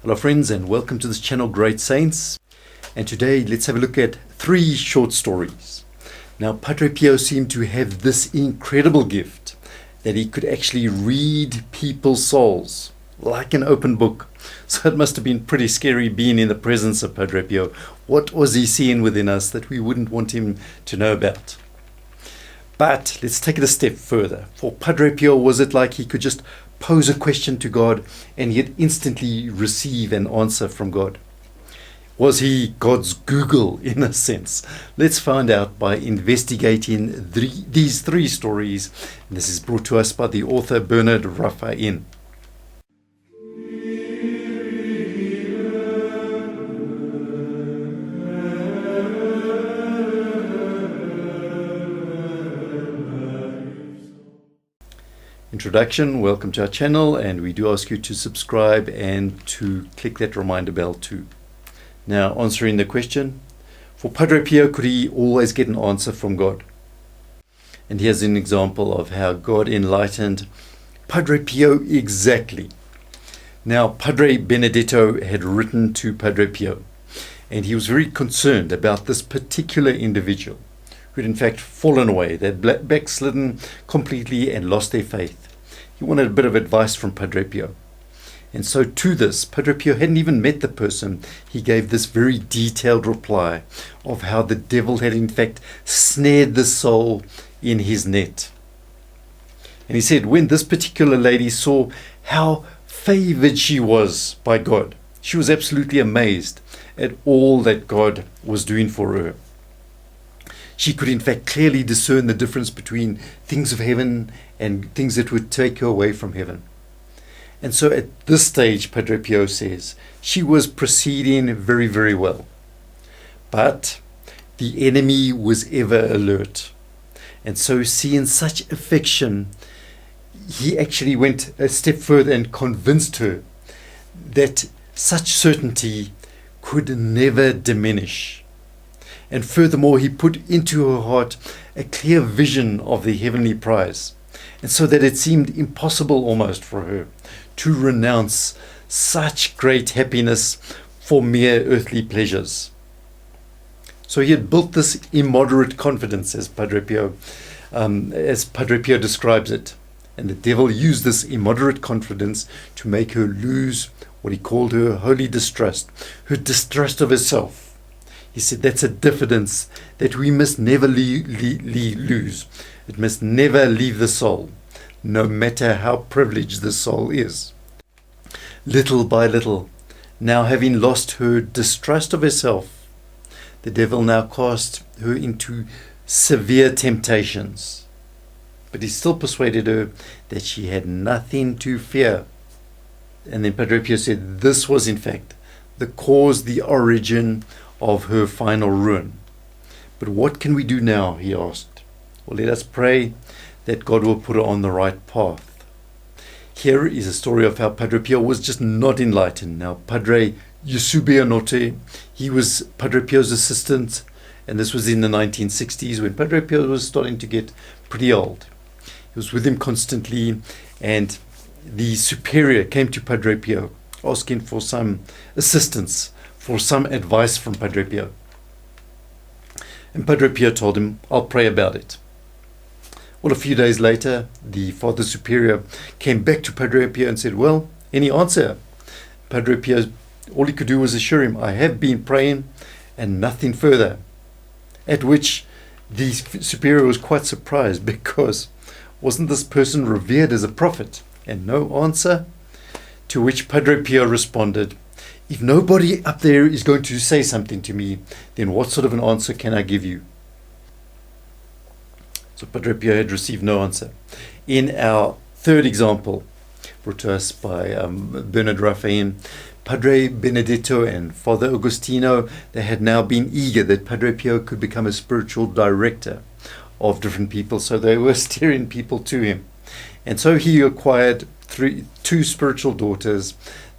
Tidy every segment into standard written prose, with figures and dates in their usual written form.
Hello friends, and welcome to this channel, Great Saints. And today let's have a look at 3 short stories. Now, Padre Pio seemed to have this incredible gift that he could actually read people's souls like an open book. So it must have been pretty scary being in the presence of Padre Pio. What was he seeing within us that we wouldn't want him to know about? But let's take it a step further. For Padre Pio, was it like he could just pose a question to God and he'd instantly receive an answer from God? Was he God's Google in a sense? Let's find out by investigating these 3 stories. This is brought to us by the author Bernard Raphael. Introduction, welcome to our channel, and we do ask you to subscribe and to click that reminder bell too. Now, answering the question, for Padre Pio, could he always get an answer from God? And here's an example of how God enlightened Padre Pio exactly. Now, Padre Benedetto had written to Padre Pio, and he was very concerned about this particular individual who had in fact fallen away. They'd backslidden completely and lost their faith. He wanted a bit of advice from Padre Pio. And so to this, Padre Pio hadn't even met the person. He gave this very detailed reply of how the devil had in fact snared the soul in his net. And he said, when this particular lady saw how favored she was by God, she was absolutely amazed at all that God was doing for her. She could in fact clearly discern the difference between things of heaven and things that would take her away from heaven. And so at this stage, Padre Pio says, she was proceeding very, very well. But the enemy was ever alert. And so seeing such affection, he actually went a step further and convinced her that such certainty could never diminish. And furthermore, he put into her heart a clear vision of the heavenly prize, and so that it seemed impossible almost for her to renounce such great happiness for mere earthly pleasures. So he had built this immoderate confidence, as Padre Pio describes it. And the devil used this immoderate confidence to make her lose what he called her holy distrust, her distrust of herself. He said that's a diffidence that we must never lose. It must never leave the soul, no matter how privileged the soul is. Little by little, now having lost her distrust of herself, the devil now cast her into severe temptations. But he still persuaded her that she had nothing to fear. And then Padre Pio said this was in fact the cause, the origin of her final ruin. But what can we do now, he asked. Well, let us pray that God will put her on the right path. Here is a story of how Padre Pio was just not enlightened. Now, Padre Yusubianote, he was Padre Pio's assistant, and this was in the 1960s when Padre Pio was starting to get pretty old. He was with him constantly, and the superior came to Padre Pio asking for some assistance, for some advice from Padre Pio. And Padre Pio told him, I'll pray about it. Well, a few days later, the Father Superior came back to Padre Pio and said, well, any answer? Padre Pio, all he could do was assure him, I have been praying and nothing further. At which the Superior was quite surprised, because wasn't this person revered as a prophet? And no answer? To which Padre Pio responded, if nobody up there is going to say something to me, then what sort of an answer can I give you? So Padre Pio had received no answer. In our 3rd example, brought to us by Bernard Raphael, Padre Benedetto and Father Agostino, they had now been eager that Padre Pio could become a spiritual director of different people, so they were steering people to him. And so he acquired 2 spiritual daughters,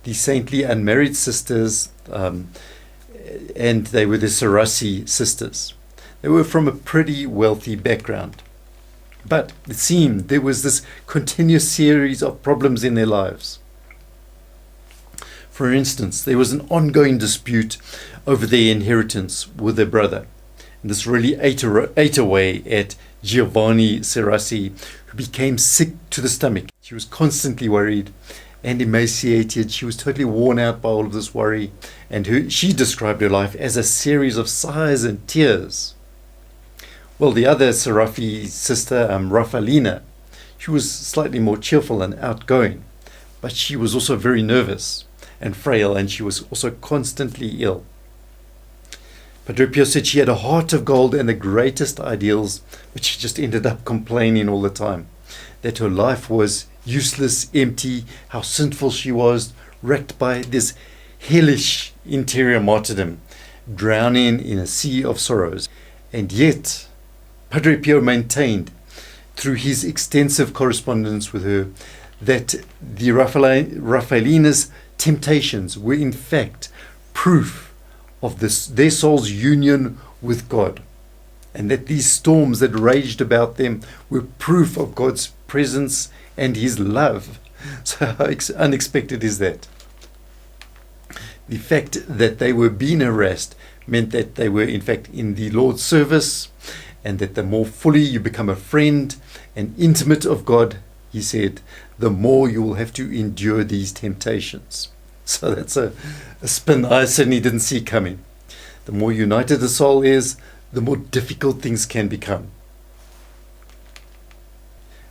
the saintly unmarried sisters, and they were the Sarasi sisters. They were from a pretty wealthy background. But it seemed there was this continuous series of problems in their lives. For instance, there was an ongoing dispute over their inheritance with their brother. And this really ate away at Giovanni Serassi, who became sick to the stomach. She was constantly worried and emaciated. She was totally worn out by all of this worry. And she described her life as a series of sighs and tears. Well, the other Seraffi sister, Raffaellina, she was slightly more cheerful and outgoing, but she was also very nervous and frail, and she was also constantly ill. Padre Pio said she had a heart of gold and the greatest ideals, but she just ended up complaining all the time that her life was useless, empty, how sinful she was, wrecked by this hellish interior martyrdom, drowning in a sea of sorrows. And yet, Padre Pio maintained, through his extensive correspondence with her, that the Raffaellina's temptations were in fact proof of their soul's union with God, and that these storms that raged about them were proof of God's presence and his love. So how unexpected is that? The fact that they were being harassed meant that they were in fact in the Lord's service, and that the more fully you become a friend and intimate of God, he said, the more you will have to endure these temptations. So that's a spin I certainly didn't see coming. The more united the soul is, the more difficult things can become.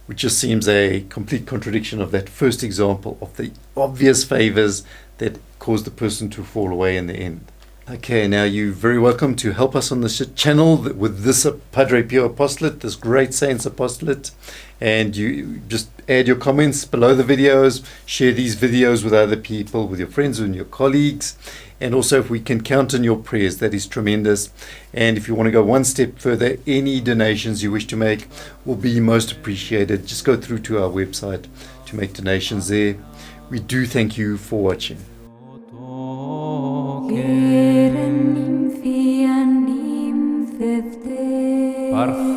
Which just seems a complete contradiction of that first example of the obvious favors that caused the person to fall away in the end. Okay, now you're very welcome to help us on this channel with this Padre Pio apostolate, this great saints apostolate, and you just add your comments below the videos, share these videos with other people, with your friends and your colleagues, and also if we can count on your prayers, that is tremendous. And if you want to go one step further, any donations you wish to make will be most appreciated. Just go through to our website to make donations there. We do thank you for watching. Par